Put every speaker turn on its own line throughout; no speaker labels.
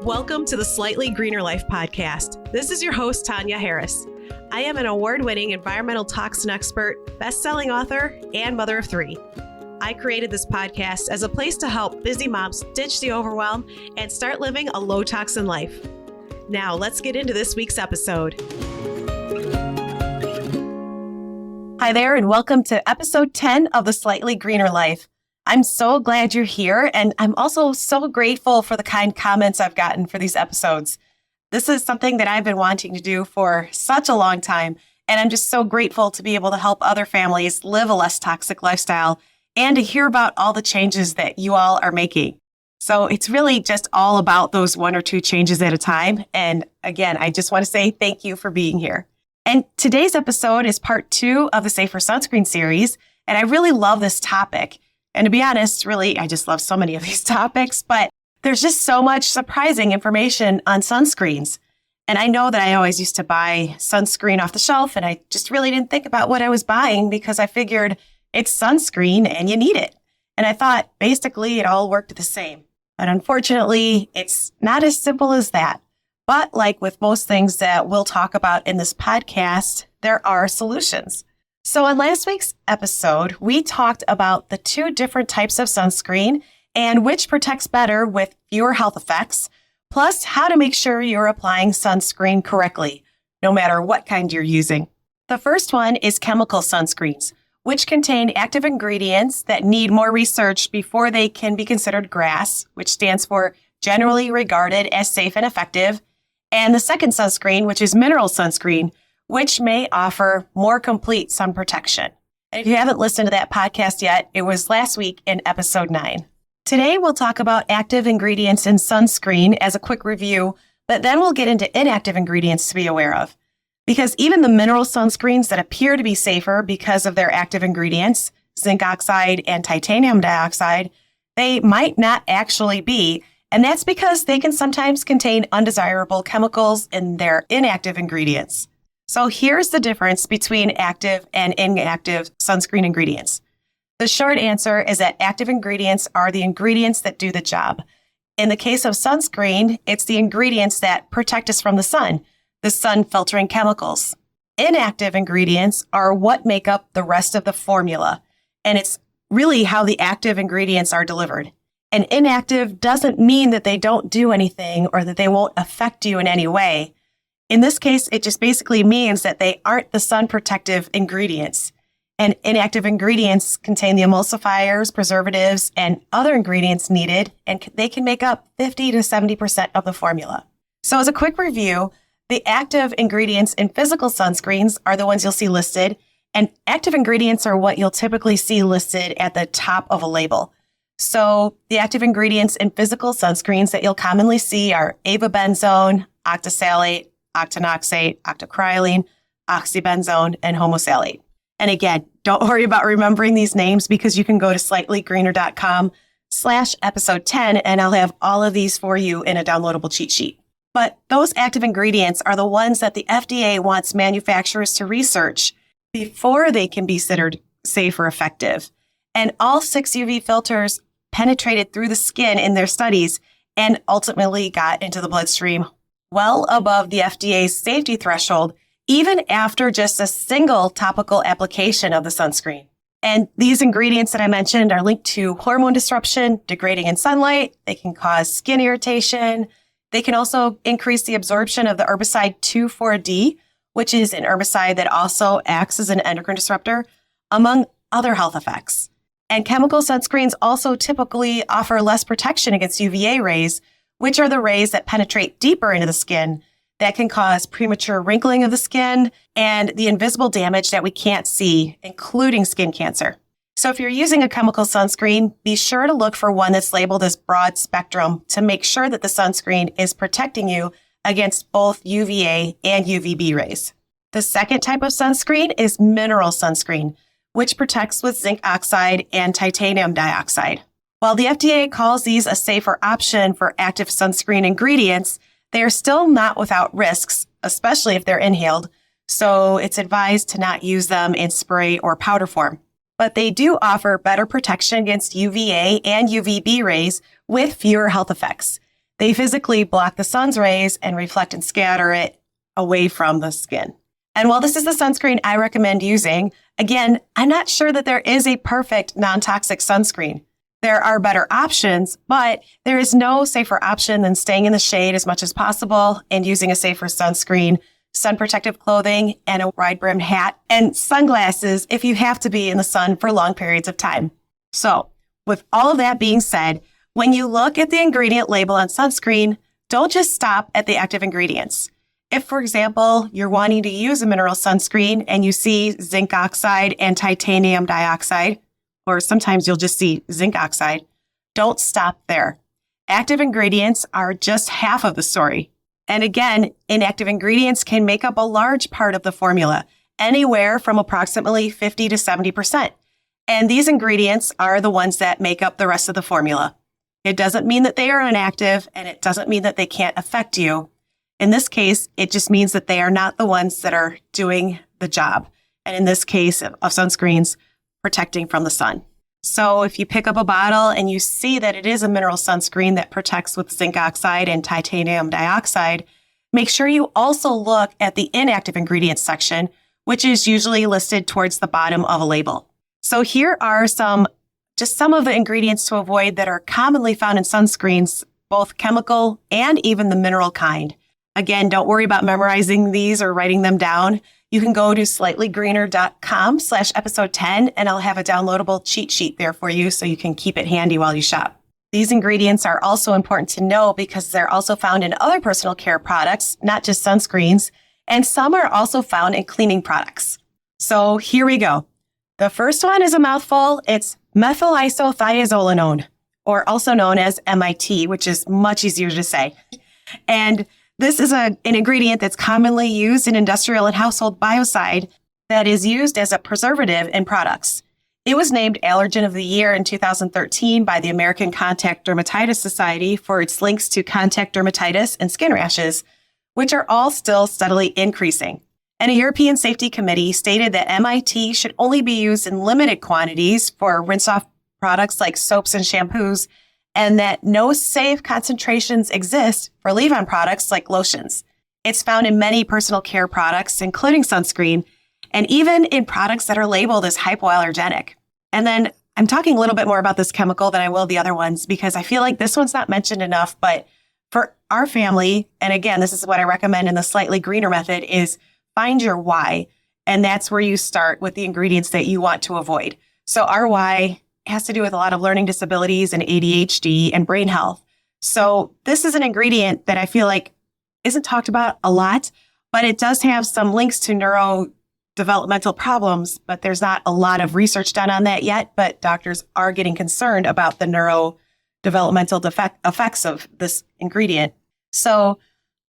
Welcome to the Slightly Greener Life podcast. This is your host, Tanya Harris. I am an award-winning environmental toxin expert, best-selling author, and mother of three. I created this podcast as a place to help busy moms ditch the overwhelm and start living a low-toxin life. Now, let's get into this week's episode. Hi there, and welcome to episode 10 of the Slightly Greener Life. I'm so glad you're here, and I'm also so grateful for the kind comments I've gotten for these episodes. This is something that I've been wanting to do for such a long time, and I'm just so grateful to be able to help other families live a less toxic lifestyle and to hear about all the changes that you all are making. So it's really just all about those one or two changes at a time. And again, I just want to say thank you for being here. And today's episode is part 2 of the Safer Sunscreen series, and I really love this topic. And to be honest, really, I just love so many of these topics, but there's just so much surprising information on sunscreens. And I know that I always used to buy sunscreen off the shelf, and I just really didn't think about what I was buying because I figured it's sunscreen and you need it. And I thought basically it all worked the same. But unfortunately, it's not as simple as that. But like with most things that we'll talk about in this podcast, there are solutions. So in last week's episode, we talked about the 2 different types of sunscreen and which protects better with fewer health effects, plus how to make sure you're applying sunscreen correctly, no matter what kind you're using. The first one is chemical sunscreens, which contain active ingredients that need more research before they can be considered GRAS, which stands for Generally Regarded as Safe and Effective, and the second sunscreen, which is mineral sunscreen, which may offer more complete sun protection. And if you haven't listened to that podcast yet, it was last week in episode 9. Today, we'll talk about active ingredients in sunscreen as a quick review, but then we'll get into inactive ingredients to be aware of. Because even the mineral sunscreens that appear to be safer because of their active ingredients, zinc oxide and titanium dioxide, they might not actually be. And that's because they can sometimes contain undesirable chemicals in their inactive ingredients. So here's the difference between active and inactive sunscreen ingredients. The short answer is that active ingredients are the ingredients that do the job. In the case of sunscreen, it's the ingredients that protect us from the sun filtering chemicals. Inactive ingredients are what make up the rest of the formula, and it's really how the active ingredients are delivered. And inactive doesn't mean that they don't do anything or that they won't affect you in any way. In this case, it just basically means that they aren't the sun protective ingredients. And inactive ingredients contain the emulsifiers, preservatives, and other ingredients needed, and they can make up 50 to 70% of the formula. So as a quick review, the active ingredients in physical sunscreens are the ones you'll see listed, and active ingredients are what you'll typically see listed at the top of a label. So the active ingredients in physical sunscreens that you'll commonly see are avobenzone, octisalate, octinoxate, octocrylene, oxybenzone, and homosalate. And again, don't worry about remembering these names because you can go to slightlygreener.com/episode 10 and I'll have all of these for you in a downloadable cheat sheet. But those active ingredients are the ones that the FDA wants manufacturers to research before they can be considered safe or effective. And all 6 UV filters penetrated through the skin in their studies and ultimately got into the bloodstream well above the FDA's safety threshold, even after just a single topical application of the sunscreen. And these ingredients that I mentioned are linked to hormone disruption, degrading in sunlight. They can cause skin irritation. They can also increase the absorption of the herbicide 2,4-D, which is an herbicide that also acts as an endocrine disruptor, among other health effects. And chemical sunscreens also typically offer less protection against UVA rays, which are the rays that penetrate deeper into the skin that can cause premature wrinkling of the skin and the invisible damage that we can't see, including skin cancer. So if you're using a chemical sunscreen, be sure to look for one that's labeled as broad spectrum to make sure that the sunscreen is protecting you against both UVA and UVB rays. The second type of sunscreen is mineral sunscreen, which protects with zinc oxide and titanium dioxide. While the FDA calls these a safer option for active sunscreen ingredients, they are still not without risks, especially if they're inhaled, so it's advised to not use them in spray or powder form. But they do offer better protection against UVA and UVB rays with fewer health effects. They physically block the sun's rays and reflect and scatter it away from the skin. And while this is the sunscreen I recommend using, again, I'm not sure that there is a perfect non-toxic sunscreen. There are better options, but there is no safer option than staying in the shade as much as possible and using a safer sunscreen, sun protective clothing, and a wide-brimmed hat, and sunglasses if you have to be in the sun for long periods of time. So, with all of that being said, when you look at the ingredient label on sunscreen, don't just stop at the active ingredients. If, for example, you're wanting to use a mineral sunscreen and you see zinc oxide and titanium dioxide, or sometimes you'll just see zinc oxide, don't stop there. Active ingredients are just half of the story. And again, inactive ingredients can make up a large part of the formula, anywhere from approximately 50 to 70%. And these ingredients are the ones that make up the rest of the formula. It doesn't mean that they are inactive, and it doesn't mean that they can't affect you. In this case, it just means that they are not the ones that are doing the job. And in this case of sunscreens, protecting from the sun. So if you pick up a bottle and you see that it is a mineral sunscreen that protects with zinc oxide and titanium dioxide, make sure you also look at the inactive ingredients section, which is usually listed towards the bottom of a label. So here are some of the ingredients to avoid that are commonly found in sunscreens, both chemical and even the mineral kind. Again, don't worry about memorizing these or writing them down. You can go to slightlygreener.com/episode 10, and I'll have a downloadable cheat sheet there for you so you can keep it handy while you shop. These ingredients are also important to know because they're also found in other personal care products, not just sunscreens, and some are also found in cleaning products. So here we go. The first one is a mouthful. It's methyl isothiazolinone, or also known as MIT, which is much easier to say. And this is an ingredient that's commonly used in industrial and household biocide that is used as a preservative in products. It was named Allergen of the Year in 2013 by the American Contact Dermatitis Society for its links to contact dermatitis and skin rashes, which are all still steadily increasing. And a European Safety Committee stated that MIT should only be used in limited quantities for rinse-off products like soaps and shampoos, and that no safe concentrations exist for leave-on products like lotions. It's found in many personal care products, including sunscreen, and even in products that are labeled as hypoallergenic. And then I'm talking a little bit more about this chemical than I will the other ones because I feel like this one's not mentioned enough, but for our family, and again, this is what I recommend in the slightly greener method, is find your why. And that's where you start with the ingredients that you want to avoid. So our why has to do with a lot of learning disabilities and ADHD and brain health. So this is an ingredient that I feel like isn't talked about a lot, but it does have some links to neurodevelopmental problems, but there's not a lot of research done on that yet, but doctors are getting concerned about the neurodevelopmental effects of this ingredient. So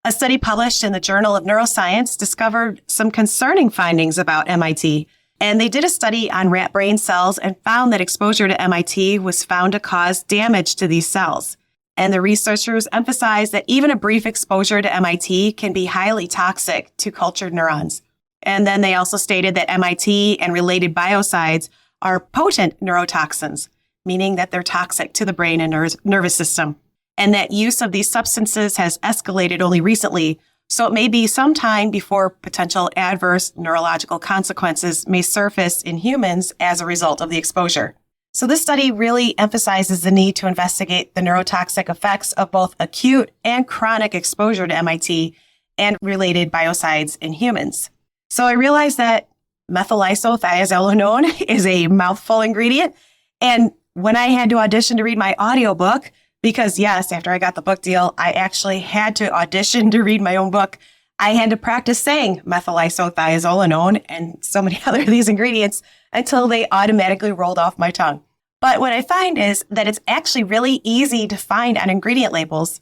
a study published in the Journal of Neuroscience discovered some concerning findings about MIT. And they did a study on rat brain cells and found that exposure to MIT was found to cause damage to these cells. And the researchers emphasized that even a brief exposure to MIT can be highly toxic to cultured neurons. And then they also stated that MIT and related biocides are potent neurotoxins, meaning that they're toxic to the brain and nervous system. And that use of these substances has escalated only recently, so it may be some time before potential adverse neurological consequences may surface in humans as a result of the exposure. So this study really emphasizes the need to investigate the neurotoxic effects of both acute and chronic exposure to MIT and related biocides in humans. So I realized that methyl isothiazolinone is a mouthful ingredient. And when I had to audition to read my audiobook, because yes, after I got the book deal, I actually had to audition to read my own book. I had to practice saying methyl isothiazolinone and so many other of these ingredients until they automatically rolled off my tongue. But what I find is that it's actually really easy to find on ingredient labels.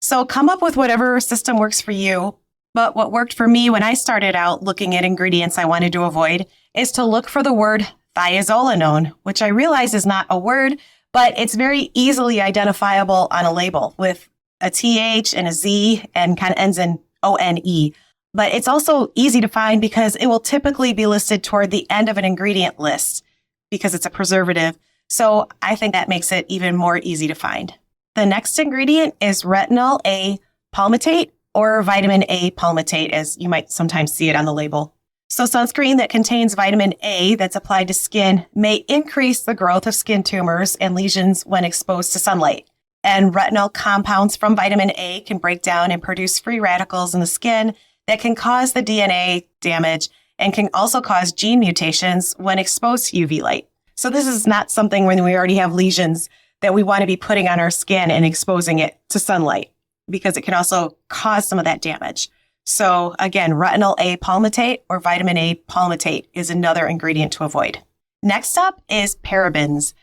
So come up with whatever system works for you. But what worked for me when I started out looking at ingredients I wanted to avoid is to look for the word thiazolinone, which I realize is not a word, but it's very easily identifiable on a label with a TH and a Z and kind of ends in ONE. But it's also easy to find because it will typically be listed toward the end of an ingredient list because it's a preservative. So I think that makes it even more easy to find. The next ingredient is retinol A palmitate or vitamin A palmitate, as you might sometimes see it on the label. So sunscreen that contains vitamin A that's applied to skin may increase the growth of skin tumors and lesions when exposed to sunlight. And retinol compounds from vitamin A can break down and produce free radicals in the skin that can cause the DNA damage and can also cause gene mutations when exposed to UV light. So this is not something when we already have lesions that we want to be putting on our skin and exposing it to sunlight, because it can also cause some of that damage. So again, retinol A palmitate or vitamin A palmitate is another ingredient to avoid. Next up is parabens.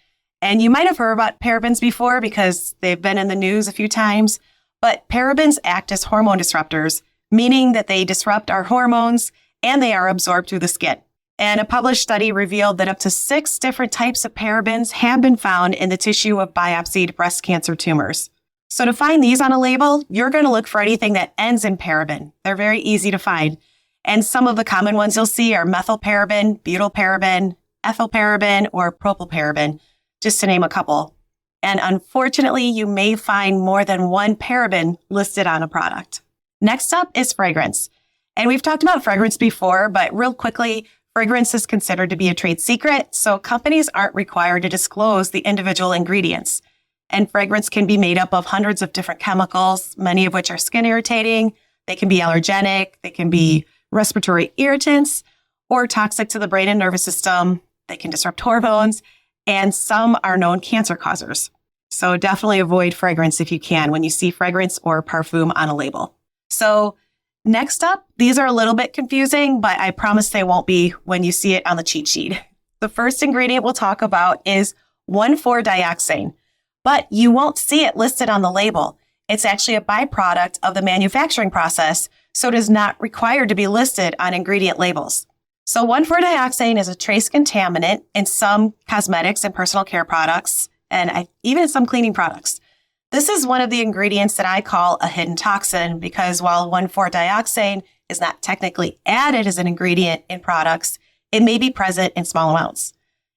And you might have heard about parabens before because they've been in the news a few times, but parabens act as hormone disruptors, meaning that they disrupt our hormones and they are absorbed through the skin. And a published study revealed that up to 6 different types of parabens have been found in the tissue of biopsied breast cancer tumors. So to find these on a label, you're going to look for anything that ends in paraben. They're very easy to find. And some of the common ones you'll see are methylparaben, butylparaben, ethylparaben, or propylparaben, just to name a couple. And unfortunately, you may find more than one paraben listed on a product. Next up is fragrance. And we've talked about fragrance before, but real quickly, fragrance is considered to be a trade secret, so companies aren't required to disclose the individual ingredients. And fragrance can be made up of hundreds of different chemicals, many of which are skin irritating. They can be allergenic, they can be respiratory irritants, or toxic to the brain and nervous system. They can disrupt hormones, and some are known cancer causers. So definitely avoid fragrance if you can when you see fragrance or perfume on a label. So next up, these are a little bit confusing, but I promise they won't be when you see it on the cheat sheet. The first ingredient we'll talk about is 1,4-dioxane, but you won't see it listed on the label. It's actually a byproduct of the manufacturing process, so it is not required to be listed on ingredient labels. So 1,4-dioxane is a trace contaminant in some cosmetics and personal care products, and even in some cleaning products. This is one of the ingredients that I call a hidden toxin because while 1,4-dioxane is not technically added as an ingredient in products, it may be present in small amounts.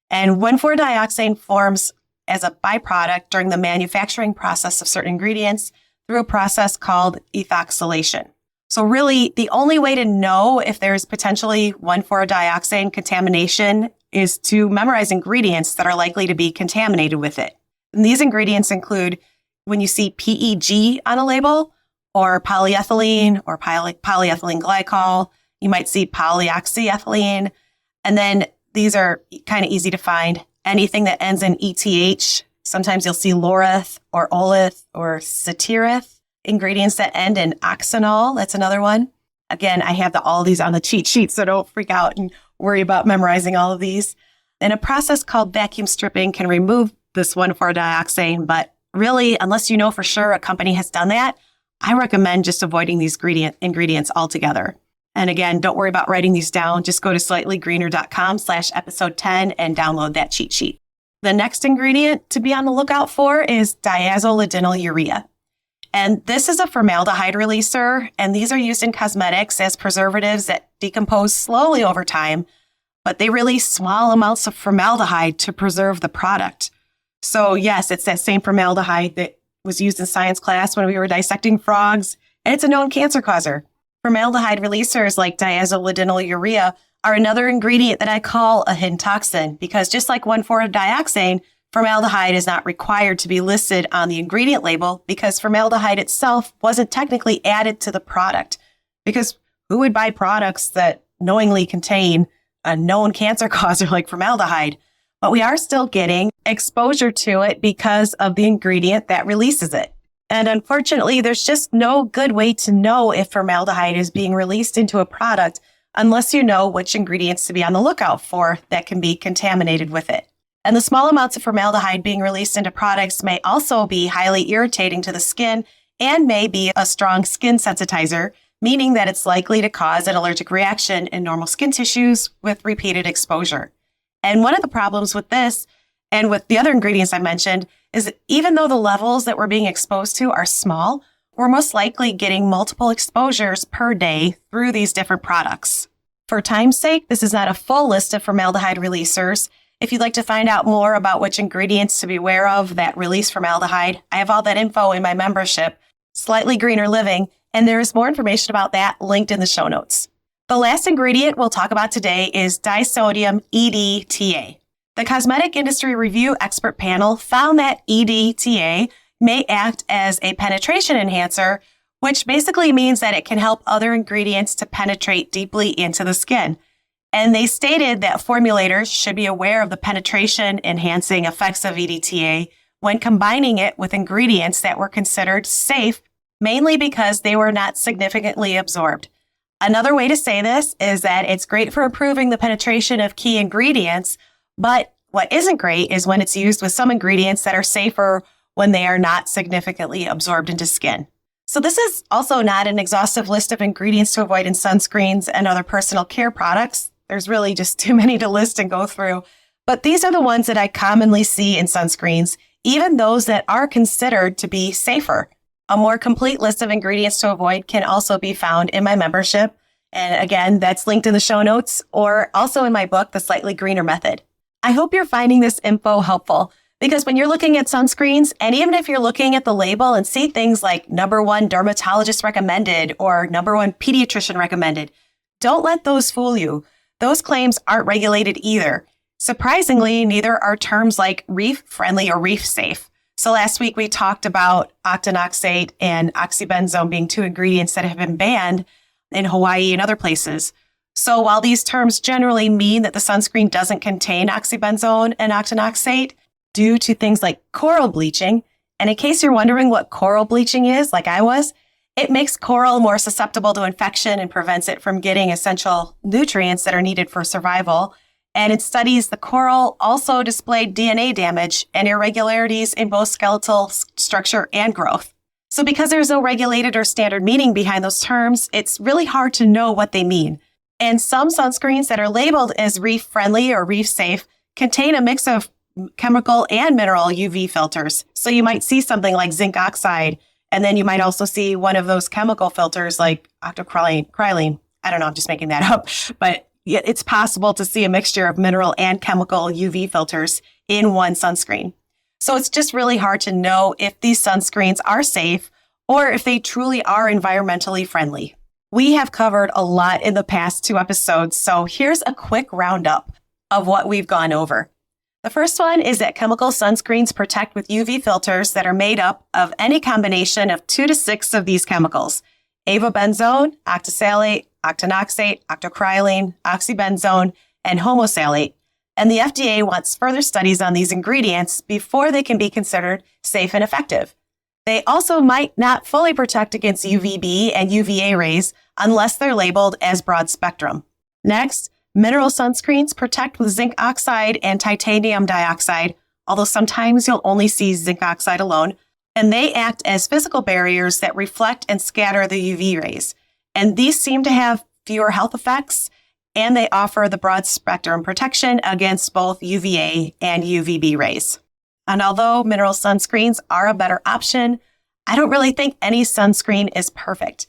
And 1,4-dioxane forms as a byproduct during the manufacturing process of certain ingredients through a process called ethoxylation. So really, the only way to know if there's potentially 1,4-dioxane contamination is to memorize ingredients that are likely to be contaminated with it. And these ingredients include when you see PEG on a label, or polyethylene, or polyethylene glycol, you might see polyoxyethylene. And then these are kind of easy to find. Anything that ends in ETH, sometimes you'll see laureth or oleth or satireth. Ingredients that end in oxanol, that's another one. Again, I have all these on the cheat sheet, so don't freak out and worry about memorizing all of these. And a process called vacuum stripping can remove this 1,4-dioxane, but really, unless you know for sure a company has done that, I recommend just avoiding these ingredients altogether. And again, don't worry about writing these down. Just go to slightlygreener.com/episode 10 and download that cheat sheet. The next ingredient to be on the lookout for is diazoledinolurea. And this is a formaldehyde releaser, and these are used in cosmetics as preservatives that decompose slowly over time, but they release small amounts of formaldehyde to preserve the product. So yes, it's that same formaldehyde that was used in science class when we were dissecting frogs, and it's a known cancer causer. Formaldehyde releasers like diazoledinolurea are another ingredient that I call a hidden toxin because just like 1,4-dioxane, formaldehyde is not required to be listed on the ingredient label because formaldehyde itself wasn't technically added to the product. Because who would buy products that knowingly contain a known cancer causer like formaldehyde? But we are still getting exposure to it because of the ingredient that releases it. And unfortunately, there's just no good way to know if formaldehyde is being released into a product unless you know which ingredients to be on the lookout for that can be contaminated with it. And the small amounts of formaldehyde being released into products may also be highly irritating to the skin and may be a strong skin sensitizer, meaning that it's likely to cause an allergic reaction in normal skin tissues with repeated exposure. And one of the problems with this and with the other ingredients I mentioned is that even though the levels that we're being exposed to are small, we're most likely getting multiple exposures per day through these different products. For time's sake, this is not a full list of formaldehyde releasers. If you'd like to find out more about which ingredients to be aware of that release formaldehyde, I have all that info in my membership, Slightly Greener Living, and there is more information about that linked in the show notes. The last ingredient we'll talk about today is disodium EDTA. The Cosmetic Industry Review Expert Panel found that EDTA may act as a penetration enhancer, which basically means that it can help other ingredients to penetrate deeply into the skin. And they stated that formulators should be aware of the penetration enhancing effects of EDTA when combining it with ingredients that were considered safe, mainly because they were not significantly absorbed. Another way to say this is that it's great for improving the penetration of key ingredients, but what isn't great is when it's used with some ingredients that are safer when they are not significantly absorbed into skin. So this is also not an exhaustive list of ingredients to avoid in sunscreens and other personal care products. There's really just too many to list and go through. But these are the ones that I commonly see in sunscreens, even those that are considered to be safer. A more complete list of ingredients to avoid can also be found in my membership. And again, that's linked in the show notes or also in my book, The Slightly Greener Method. I hope you're finding this info helpful because when you're looking at sunscreens, and even if you're looking at the label and see things like #1 dermatologist recommended or #1 pediatrician recommended, don't let those fool you. Those claims aren't regulated either. Surprisingly, neither are terms like reef friendly or reef safe. So last week we talked about octinoxate and oxybenzone being two ingredients that have been banned in Hawaii and other places. So while these terms generally mean that the sunscreen doesn't contain oxybenzone and octinoxate due to things like coral bleaching, and in case you're wondering what coral bleaching is, like I was, it makes coral more susceptible to infection and prevents it from getting essential nutrients that are needed for survival. And in studies, the coral also displayed DNA damage and irregularities in both skeletal structure and growth. So because there's no regulated or standard meaning behind those terms, it's really hard to know what they mean. And some sunscreens that are labeled as reef friendly or reef safe contain a mix of chemical and mineral UV filters. So you might see something like zinc oxide, and then you might also see one of those chemical filters like octocrylene. I don't know, I'm just making that up, but it's possible to see a mixture of mineral and chemical UV filters in one sunscreen. So it's just really hard to know if these sunscreens are safe or if they truly are environmentally friendly. We have covered a lot in the past 2 episodes, so here's a quick roundup of what we've gone over. The first one is that chemical sunscreens protect with UV filters that are made up of any combination of 2 to 6 of these chemicals: avobenzone, octisalate, octinoxate, octocrylene, oxybenzone, and homosalate. And the FDA wants further studies on these ingredients before they can be considered safe and effective. They also might not fully protect against UVB and UVA rays unless they're labeled as broad spectrum. Next, mineral sunscreens protect with zinc oxide and titanium dioxide, although sometimes you'll only see zinc oxide alone, and they act as physical barriers that reflect and scatter the UV rays. And these seem to have fewer health effects, and they offer the broad spectrum protection against both UVA and UVB rays. And although mineral sunscreens are a better option, I don't really think any sunscreen is perfect.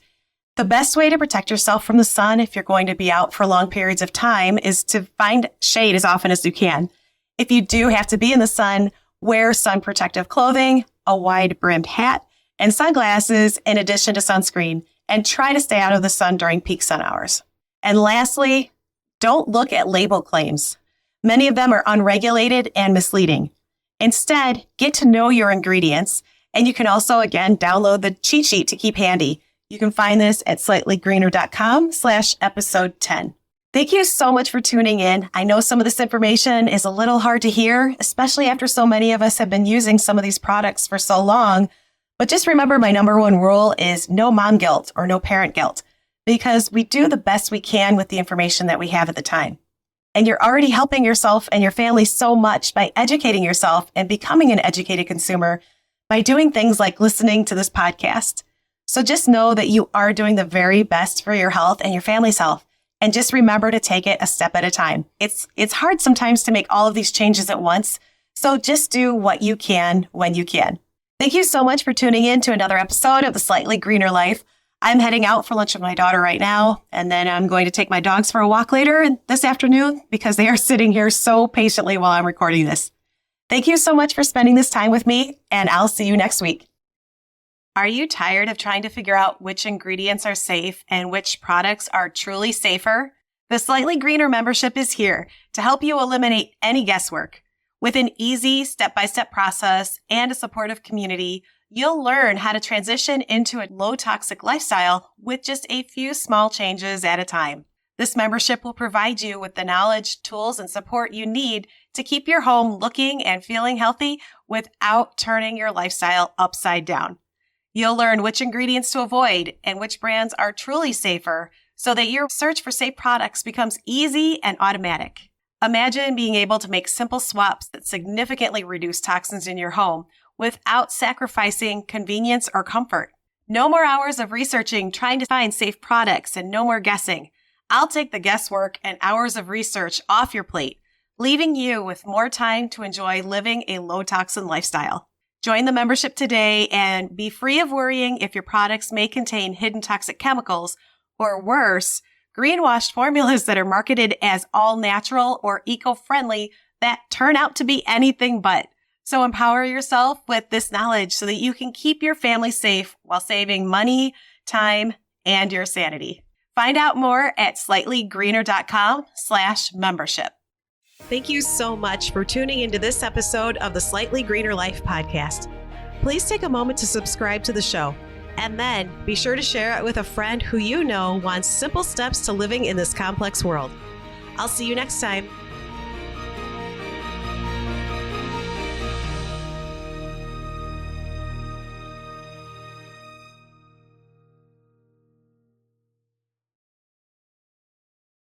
The best way to protect yourself from the sun if you're going to be out for long periods of time is to find shade as often as you can. If you do have to be in the sun, wear sun protective clothing, a wide-brimmed hat, and sunglasses in addition to sunscreen, and try to stay out of the sun during peak sun hours. And lastly, don't look at label claims. Many of them are unregulated and misleading. Instead, get to know your ingredients, and you can also, again, download the cheat sheet to keep handy. You can find this at slightlygreener.com/episode 10. Thank you so much for tuning in. I know some of this information is a little hard to hear, especially after so many of us have been using some of these products for so long. But just remember, my #1 rule is no mom guilt or no parent guilt, because we do the best we can with the information that we have at the time. And you're already helping yourself and your family so much by educating yourself and becoming an educated consumer by doing things like listening to this podcast. So just know that you are doing the very best for your health and your family's health. And just remember to take it a step at a time. It's hard sometimes to make all of these changes at once. So just do what you can when you can. Thank you so much for tuning in to another episode of The Slightly Greener Life. I'm heading out for lunch with my daughter right now, and then I'm going to take my dogs for a walk later this afternoon because they are sitting here so patiently while I'm recording this. Thank you so much for spending this time with me, and I'll see you next week. Are you tired of trying to figure out which ingredients are safe and which products are truly safer? The Slightly Greener membership is here to help you eliminate any guesswork. With an easy step-by-step process and a supportive community, you'll learn how to transition into a low-toxic lifestyle with just a few small changes at a time. This membership will provide you with the knowledge, tools, and support you need to keep your home looking and feeling healthy without turning your lifestyle upside down. You'll learn which ingredients to avoid and which brands are truly safer so that your search for safe products becomes easy and automatic. Imagine being able to make simple swaps that significantly reduce toxins in your home without sacrificing convenience or comfort. No more hours of researching trying to find safe products and no more guessing. I'll take the guesswork and hours of research off your plate, leaving you with more time to enjoy living a low-toxin lifestyle. Join the membership today and be free of worrying if your products may contain hidden toxic chemicals or worse, greenwashed formulas that are marketed as all natural or eco-friendly that turn out to be anything but. So empower yourself with this knowledge so that you can keep your family safe while saving money, time, and your sanity. Find out more at slightlygreener.com/membership. Thank you so much for tuning into this episode of the Slightly Greener Life podcast. Please take a moment to subscribe to the show, and then be sure to share it with a friend who you know wants simple steps to living in this complex world. I'll see you next time.